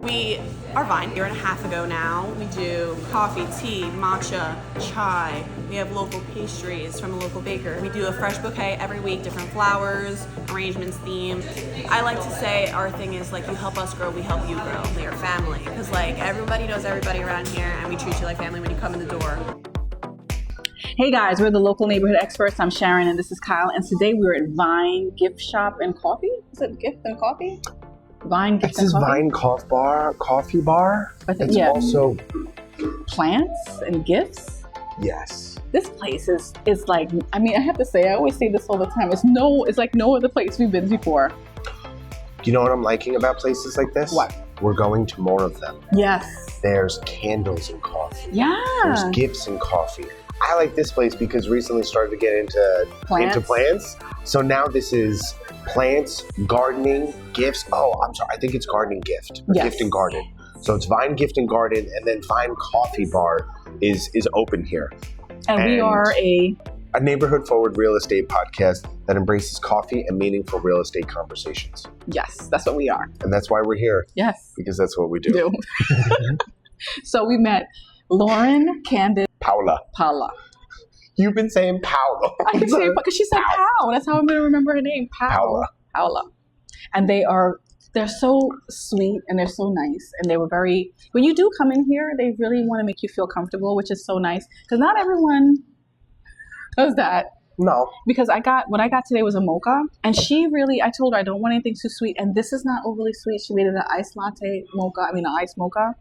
We are Vine. A year and a half ago now. We do coffee, tea, matcha, chai. We have local pastries from a local baker. We do a fresh bouquet every week, different flowers, arrangements, themes. I like to say our thing is like, you help us grow, we help you grow. We're your family. Because like everybody knows everybody around here and we treat you like family when you come in the door. Hey guys, we're the local neighborhood experts. I'm Sharon and this is Kyle. And today we're at Vine Gift Shop and Coffee. Is it Gift and Coffee? Vine Gift and Coffee. Vine Coffee Bar. It's also plants and gifts. Yes. This place is like, I mean, I have to say, I always say this all the time. It's like no other place we've been before. You know what I'm liking about places like this? What? We're going to more of them. Yes. There's candles and coffee. Yeah. There's gifts and coffee. I like this place because recently started to get into plants. So now this is plants, gardening, gifts. Oh, I'm sorry. I think it's gardening gift. Yes. Gift and garden. So it's Vine Gift and Garden, and then Vine Coffee Bar is open here. And we are a neighborhood forward real estate podcast that embraces coffee and meaningful real estate conversations. Yes, that's what we are. And that's why we're here. Yes. Because that's what we do. So we met Lauren, Candace, Paula. You've been saying Paula. I can say it because she said Pau. That's how I'm going to remember her name. Paula. And they're so sweet and they're so nice. And they were when you do come in here, they really want to make you feel comfortable, which is so nice. Because not everyone does that. No. Because what I got today was a mocha. And I told her I don't want anything too sweet. And this is not overly sweet. She made it an iced mocha.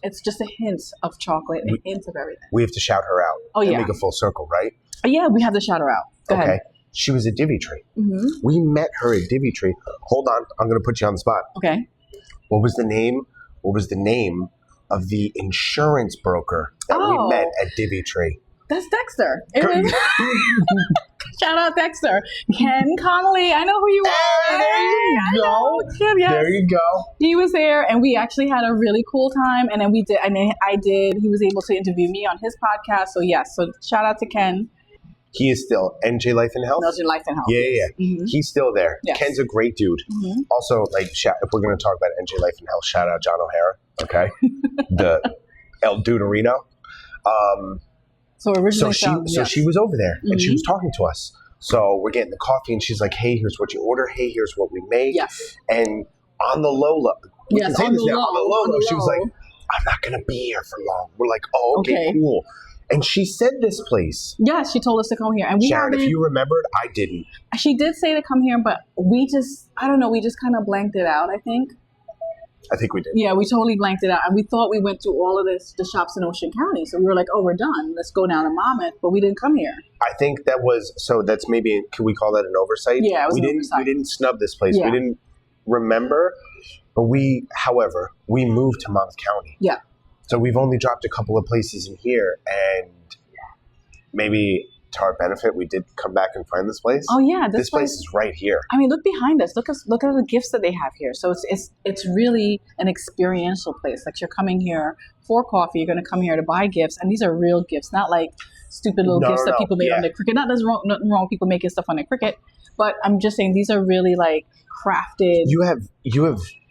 It's just a hint of chocolate, a hint of everything. We have to shout her out. Oh, yeah. Make a full circle, right? Yeah, we have to shout her out. Go ahead. She was at Divvy Tree. Mm-hmm. We met her at Divvy Tree. Hold on. I'm going to put you on the spot. Okay. What was the name of the insurance broker that we met at Divvy Tree? That's Dexter. Shout out Dexter. Ken Connolly. I know who you are. There you go. Ken, yes. There you go. He was there and we actually had a really cool time. And then he was able to interview me on his podcast. So yes, so shout out to Ken. He is still NJ Life and Health? NJ Life and Health. Yeah. Mm-hmm. He's still there. Yes. Ken's a great dude. Mm-hmm. Also, if we're going to talk about NJ Life and Health, shout out John O'Hara, okay? The El Duderino. So originally, she was over there and she Mm-hmm. was talking to us. So we're getting the coffee and she's like, hey, here's what you order. Hey, here's what we make. Yes. And on the low, she was like, I'm not going to be here for long. We're like, oh, okay, cool. And she said this place. Yeah, she told us to come here. And Sharon, if you remembered, I didn't. She did say to come here, but we just kind of blanked it out, I think. I think we did. Yeah, we totally blanked it out. And we thought we went through all of the shops in Ocean County. So we were like, oh, we're done. Let's go down to Monmouth. But we didn't come here. I think that's maybe, can we call that an oversight? Yeah, it was an oversight. We didn't snub this place. Yeah. We didn't remember. But however, we moved to Monmouth County. Yeah. So we've only dropped a couple of places in here. And maybe to our benefit, we did come back and find this place. Oh yeah, this place is right here. I mean, look behind us. Look at the gifts that they have here. So it's really an experiential place. Like you're coming here for coffee. You're going to come here to buy gifts, and these are real gifts, not like stupid little gifts that people make on their Cricut. Nothing wrong with people making stuff on their Cricut, but I'm just saying these are really like crafted. You have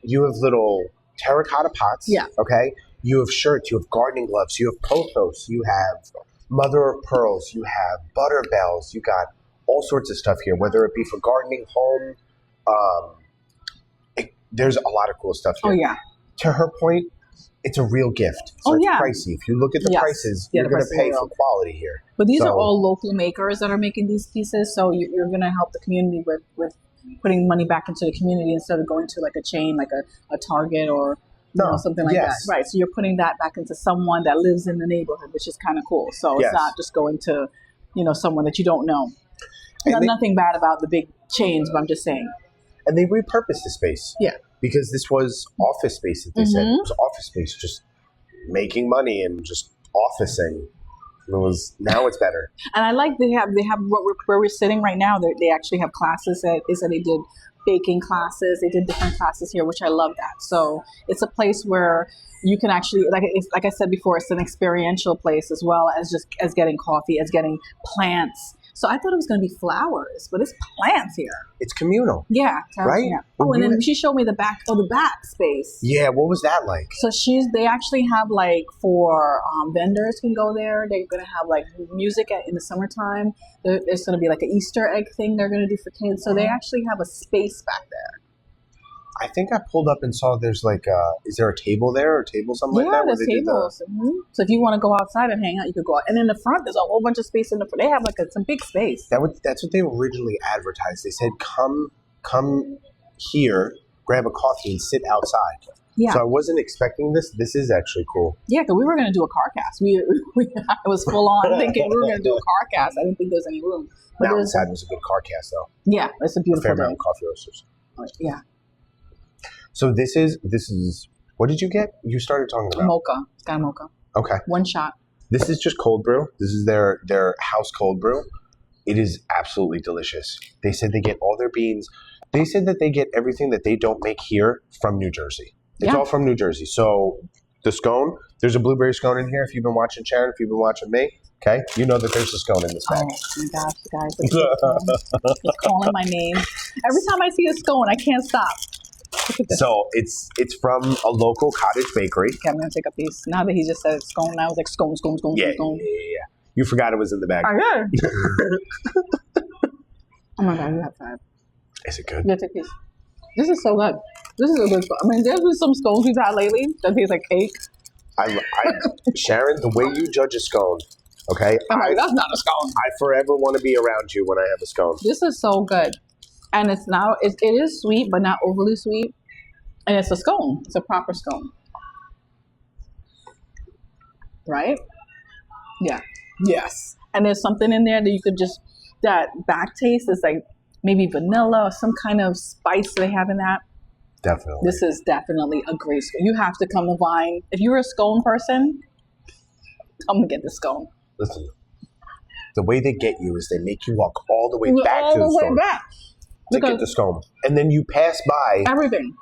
little terracotta pots. Yeah. Okay. You have shirts. You have gardening gloves. You have pothos. You have mother of pearls, you have butter bells, you got all sorts of stuff here, whether it be for gardening, home. There's a lot of cool stuff here. Oh, yeah. To her point, it's a real gift. So it's pricey. If you look at the prices, you're going to pay for quality here. But these are all local makers that are making these pieces, so you're going to help the community with putting money back into the community instead of going to like a chain, like a Target or something like that. Right. So you're putting that back into someone that lives in the neighborhood, which is kind of cool. So it's not just going to, someone that you don't know. Nothing bad about the big chains, but I'm just saying. And they repurposed the space. Yeah. Because this was office space that they said. It was office space, just making money and just officing. Now it's better. And I like they have where we're sitting right now. They actually have classes they said they did baking classes. They did different classes here, which I love that. So it's a place where you can actually, like I said before, it's an experiential place as well as getting coffee, as getting plants. So I thought it was going to be flowers, but it's plants here. It's communal. Yeah. Right? Yeah. Oh, and then she showed me the back space. Yeah, what was that like? So they actually have like for vendors can go there. They're going to have like music in the summertime. There's going to be like an Easter egg thing they're going to do for kids. So they actually have a space back there. I think I pulled up and saw there's like, is there a table there or something like that? Yeah, there's tables. So if you want to go outside and hang out, you could go out. And in the front, there's a whole bunch of space in the front. They have like some big space. That's what they originally advertised. They said, come here, grab a coffee and sit outside. Yeah. So I wasn't expecting this. This is actually cool. Yeah, because we were going to do a car cast. I was full on thinking we were going to do a car cast. I didn't think there was any room. But Mountainside was a good car cast, though. Yeah, it's a beautiful fair day. amount of coffee roasters. Yeah. So this is what did you get? You started talking about mocha. It's got a mocha. Okay. One shot. This is just cold brew. This is their house cold brew. It is absolutely delicious. They said they get all their beans. They said that they get everything that they don't make here from New Jersey. It's all from New Jersey. So the scone, there's a blueberry scone in here. If you've been watching Sharon, if you've been watching me, okay, you know that there's a scone in this bag. Oh my gosh, guys. It's calling my name. Every time I see a scone, I can't stop. So it's from a local cottage bakery. Okay, I'm going to take a piece. Now that he just said scone, I was like, scone. Yeah. You forgot it was in the bag. I did. Oh my God, you have 5. Is it good? Yeah, take a piece. This is so good. This is a good. I mean, there's been some scones we've had lately that taste like cake. Sharon, the way you judge a scone, okay? That's not a scone. I forever want to be around you when I have a scone. This is so good, and it is sweet, but not overly sweet, and it's a scone. It's a proper scone, right? Yeah. Yes. And there's something in there that you could that back taste is like maybe vanilla or some kind of spice they have in that. Definitely. This is definitely a great scone. You have to come to Vine. If you're a scone person, come to get the scone. Listen, the way they get you is they make you walk all the way back to the store to get the scone. And then you pass by everything.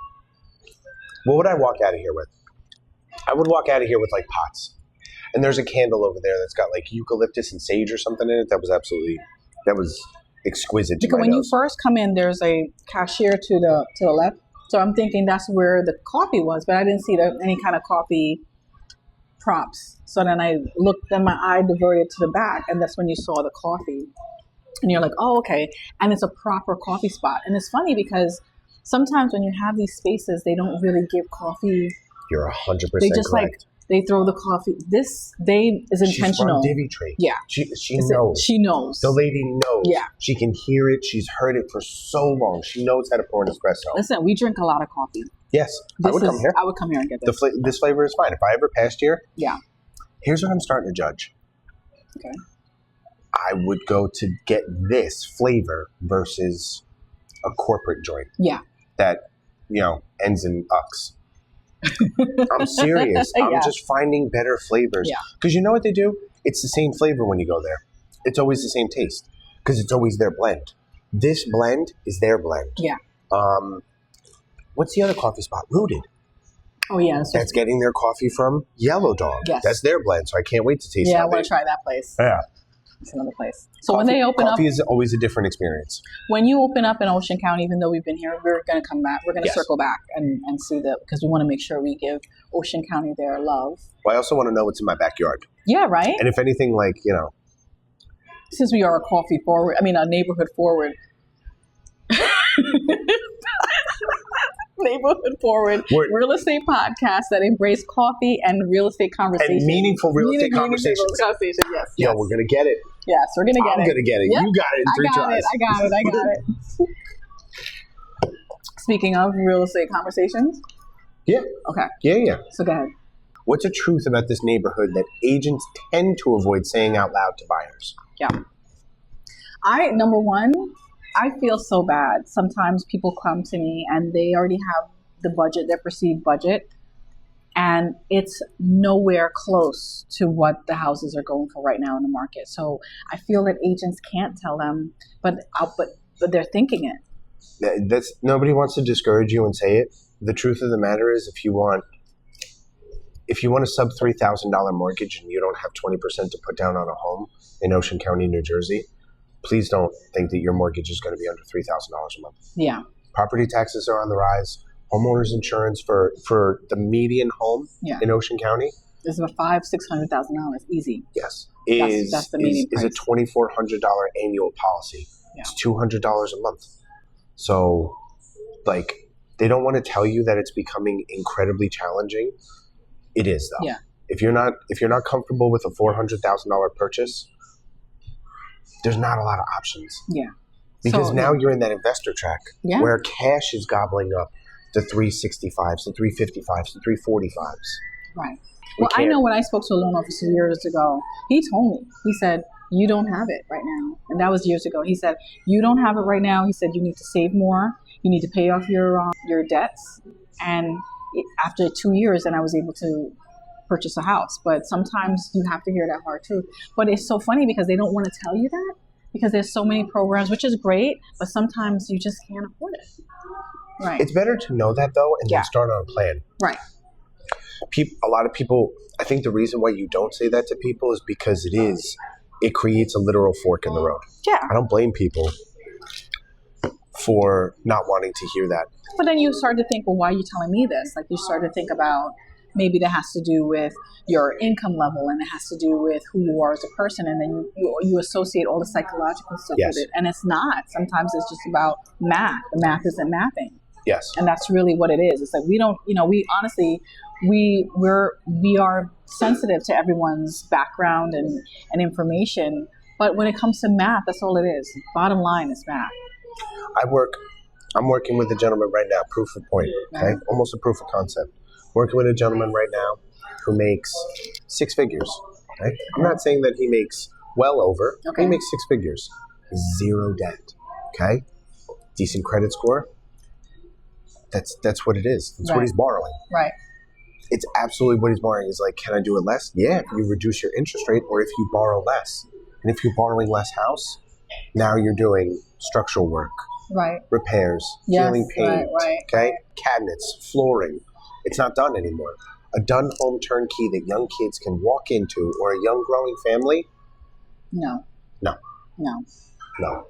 What would I walk out of here with? I would walk out of here with like pots. And there's a candle over there that's got like eucalyptus and sage or something in it. That was exquisite. Because when you first come in, there's a cashier to the left. So I'm thinking that's where the coffee was, but I didn't see any kind of coffee props. So then I looked, then my eye diverted to the back, and that's when you saw the coffee. And you're like, oh, okay. And it's a proper coffee spot. And it's funny because sometimes when you have these spaces, they don't really give coffee. You're 100% They just correct. They throw the coffee. This day is intentional. She's from Divvy Tree. Yeah. She knows. She knows. The lady knows. Yeah. She can hear it. She's heard it for so long. She knows how to pour an espresso. Listen, we drink a lot of coffee. Yes. I would come here. I would come here and get this. This flavor is fine. If I ever passed here, yeah. Here's what I'm starting to judge. Okay. I would go to get this flavor versus a corporate joint. Yeah. That, ends in ucks. I'm serious. I'm just finding better flavors. Yeah. Because you know what they do? It's the same flavor when you go there. It's always the same taste. Because it's always their blend. This blend is their blend. Yeah. What's the other coffee spot? Rooted. Oh, yeah. That's getting their coffee from Yellow Dog. Yes. That's their blend, so I can't wait to taste it. Yeah, I want to try that place. Yeah. It's another place. So when they open up... Coffee is always a different experience. When you open up in Ocean County, even though we've been here, we're going to come back. We're going to circle back and see because we want to make sure we give Ocean County their love. Well, I also want to know what's in my backyard. Yeah, right? And if anything, Since we are a neighborhood forward. Neighborhood forward real estate podcast that embrace coffee and real estate conversations. And meaningful real estate conversations. Yes. Yo, we're going to get it. Yes, we're going to get it. I'm going to get it. Yep. You got it in 3 tries. I got it. Speaking of real estate conversations. Yeah. Okay. Yeah. So go ahead. What's a truth about this neighborhood that agents tend to avoid saying out loud to buyers? Yeah. Number one, I feel so bad. Sometimes people come to me and they already have the budget, their perceived budget, and it's nowhere close to what the houses are going for right now in the market. So I feel that agents can't tell them, but they're thinking it. Nobody wants to discourage you and say it. The truth of the matter is, if you want a sub $3,000 mortgage and you don't have 20% to put down on a home in Ocean County, New Jersey, please don't think that your mortgage is going to be under $3,000 a month. Yeah. Property taxes are on the rise. Homeowners insurance for the median home in Ocean County is about $500,000-$600,000 easy. Yes, that's the median price. Is a $2,400 annual policy. Yeah. It's $200 a month. So, like, they don't want to tell you that it's becoming incredibly challenging. It is though. Yeah. If you're not comfortable with a $400,000 purchase, there's not a lot of options. Yeah. Because now you're in that investor track where cash is gobbling up the 365s, the 355s, the 345s. Right. Well, I know when I spoke to a loan officer years ago, he told me, he said, you don't have it right now. And that was years ago. He said, you don't have it right now. He said, you need to save more. You need to pay off your debts. And after 2 years, then I was able to purchase a house. But sometimes you have to hear that hard truth. But it's so funny because they don't want to tell you that because there's so many programs, which is great, but sometimes you just can't afford it. Right. It's better to know that though and then start on a plan. Right. A lot of people, I think the reason why you don't say that to people is because it creates a literal fork in the road. Yeah. I don't blame people for not wanting to hear that. But then you start to think, well, why are you telling me this? Like you start to think about maybe that has to do with your income level and it has to do with who you are as a person. And then you associate all the psychological stuff with it. And it's not. Sometimes it's just about math. The math isn't mathing. Yes. And that's really what it is. It's like we don't, we honestly, we are sensitive to everyone's background and information. But when it comes to math, that's all it is. Bottom line is math. I'm working with a gentleman right now, proof of point, okay? Almost a proof of concept. Working with a gentleman right now who makes 6 figures, okay? I'm not saying that he makes well over. Okay. He makes 6 figures. 0 debt, okay? Decent credit score. That's what it is. That's what he's borrowing. Right. It's absolutely what he's borrowing. He's like, can I do it less? Yeah, if you reduce your interest rate or if you borrow less. And if you're borrowing less house, now you're doing structural work. Right. Repairs, ceiling paint, okay? Cabinets, flooring. It's not done anymore. A done home turnkey that young kids can walk into or a young growing family? No. No. No. No.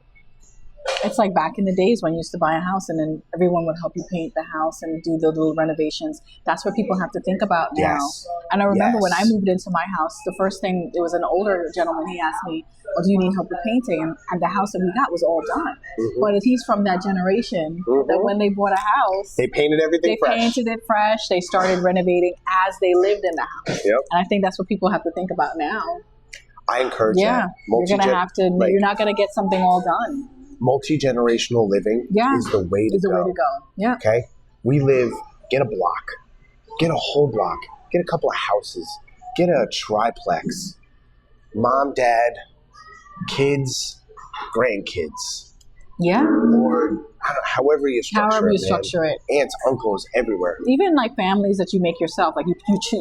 It's like back in the days when you used to buy a house and then everyone would help you paint the house and do the little renovations. That's what people have to think about now. Yes. And I remember when I moved into my house, the first thing, it was an older gentleman, he asked me, well, do you need help with painting? And the house that we got was all done. Mm-hmm. But if he's from that generation, that when they bought a house, they painted everything fresh. They painted it fresh. They started renovating as they lived in the house. Yep. And I think that's what people have to think about now. I encourage that. You're going to have to, you're not going to get something all done. Multi-generational living is the way to go. Yeah. Okay? We live, get a block, get a whole block, get a couple of houses, get a triplex, mom, dad, kids, grandkids. Yeah. Or however you structure it. Aunts, uncles, everywhere. Even like families that you make yourself, like you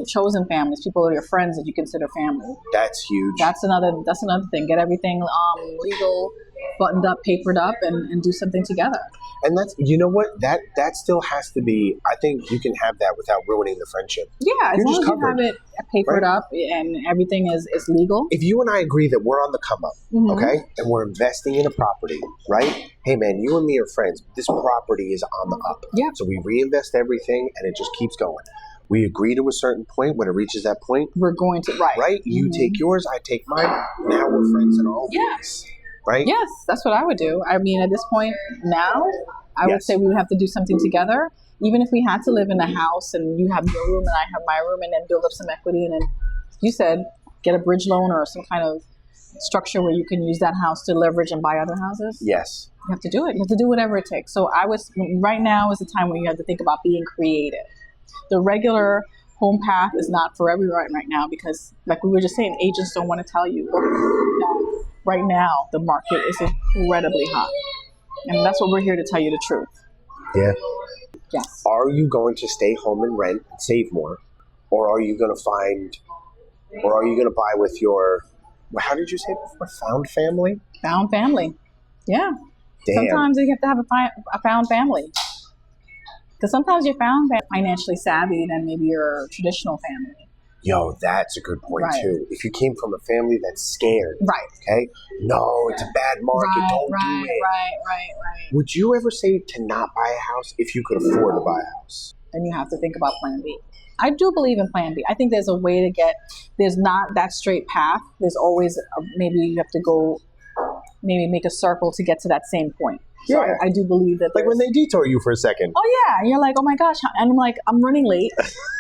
chosen families, people are your friends that you consider family. That's huge. That's another thing. Get everything legal, buttoned up, papered up, and do something together. And that's, you know what, that still has to be, I think you can have that without ruining the friendship. Yeah, as long as you have it papered up and everything is legal. If you and I agree that we're on the come up, okay, and we're investing in a property, right? Hey man, you and me are friends. This property is on the up. Yeah. So we reinvest everything and it just keeps going. We agree to a certain point. When it reaches that point, we're going to, right? You take yours, I take mine. Now we're friends in all ways. Right? Yes, that's what I would do. I mean, at this point now, I would say we would have to do something together. Even if we had to live in a house and you have your room and I have my room and then build up some equity and then, you said, get a bridge loan or some kind of structure where you can use that house to leverage and buy other houses. Yes. You have to do it. You have to do whatever it takes. So right now is the time where you have to think about being creative. The regular home path is not for everyone right now because, like we were just saying, agents don't want to tell you that right now the market is incredibly hot. And that's what we're here to tell you the truth. Yeah. Yes. Are you going to stay home and rent and save more? Or are you going to buy with your, how did you say it before? Found family? Found family. Yeah. Damn. Sometimes you have to have a found family. Because sometimes you're financially savvy than maybe your traditional family. Yo, that's a good point too. If you came from a family that's scared, okay? No, it's a bad market. Don't do it. Right. Would you ever say to not buy a house if you could afford to buy a house? Then you have to think about plan B. I do believe in plan B. I think there's a way to get, there's not that straight path. There's always, maybe you have to go, maybe make a circle to get to that same point. So I do believe that. Like when they detour you for a second. Oh yeah, and you're like, oh my gosh, and I'm like, I'm running late.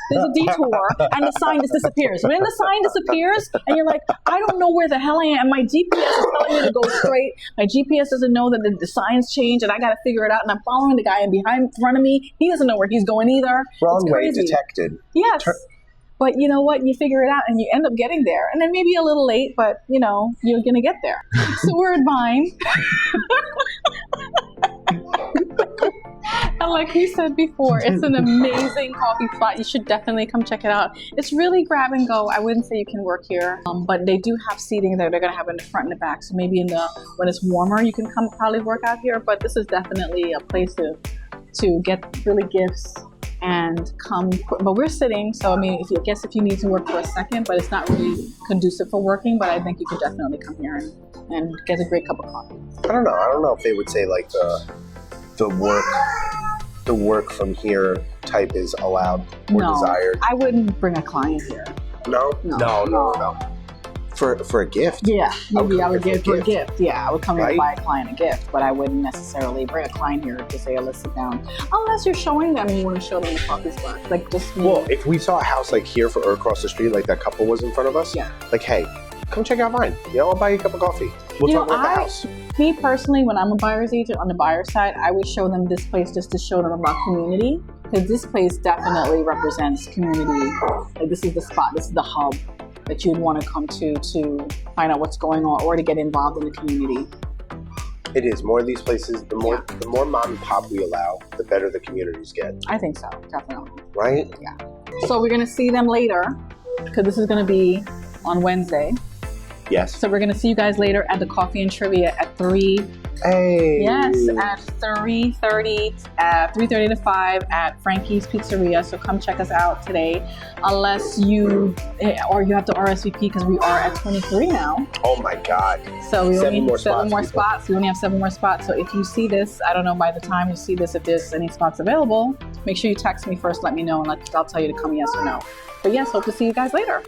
There's a detour, and the sign just disappears. When the sign disappears, and you're like, I don't know where the hell I am. My GPS is telling me to go straight. My GPS doesn't know that the signs change, and I got to figure it out. And I'm following the guy in front of me. He doesn't know where he's going either. Wrong way detected. Yes. But you know what? You figure it out and you end up getting there. And then maybe a little late, but you know, you're going to get there. So we're at Vine. And like we said before, it's an amazing coffee spot. You should definitely come check it out. It's really grab and go. I wouldn't say you can work here, but they do have seating that they're going to have in the front and the back. So maybe when it's warmer, you can come probably work out here. But this is definitely a place to get really gifts and come. But we're sitting, so I mean, if you need to work for a second, but it's not really conducive for working. But I think you could definitely come here and get a great cup of coffee. I don't know if they would say like the work from here type is allowed or desired. I wouldn't bring a client here. No. For a gift. Yeah, maybe I would give for a gift. Yeah, I would come in and buy a client a gift, but I wouldn't necessarily bring a client here to say, let's sit down. Unless you're showing them and you want to show them the coffee spot. Like just me. Well, if we saw a house like here or across the street, like that couple was in front of us, like, hey, come check out Vine. You know, I'll buy you a cup of coffee. We'll talk about the house. Me personally, when I'm a buyer's agent on the buyer side, I would show them this place just to show them about community. Because this place definitely represents community. Like this is the spot, this is the hub that you'd want to come to find out what's going on or to get involved in the community. It is. More of these places, the more mom and pop we allow, the better the communities get. I think so, definitely. Right? Yeah. So we're going to see them later because this is going to be on Wednesday. Yes. So we're going to see you guys later at the Coffee and Trivia at 3. Hey. Yes, at 3:30 to 5 at Frankie's Pizzeria. So come check us out today, unless you have to RSVP because we are at 23 now. Oh my God. So we only have 7 more people. spots. We only have 7 more spots. So if you see this, I don't know by the time you see this if there's any spots available. Make sure you text me first. Let me know, and I'll tell you to come yes or no. But yes, hope to see you guys later.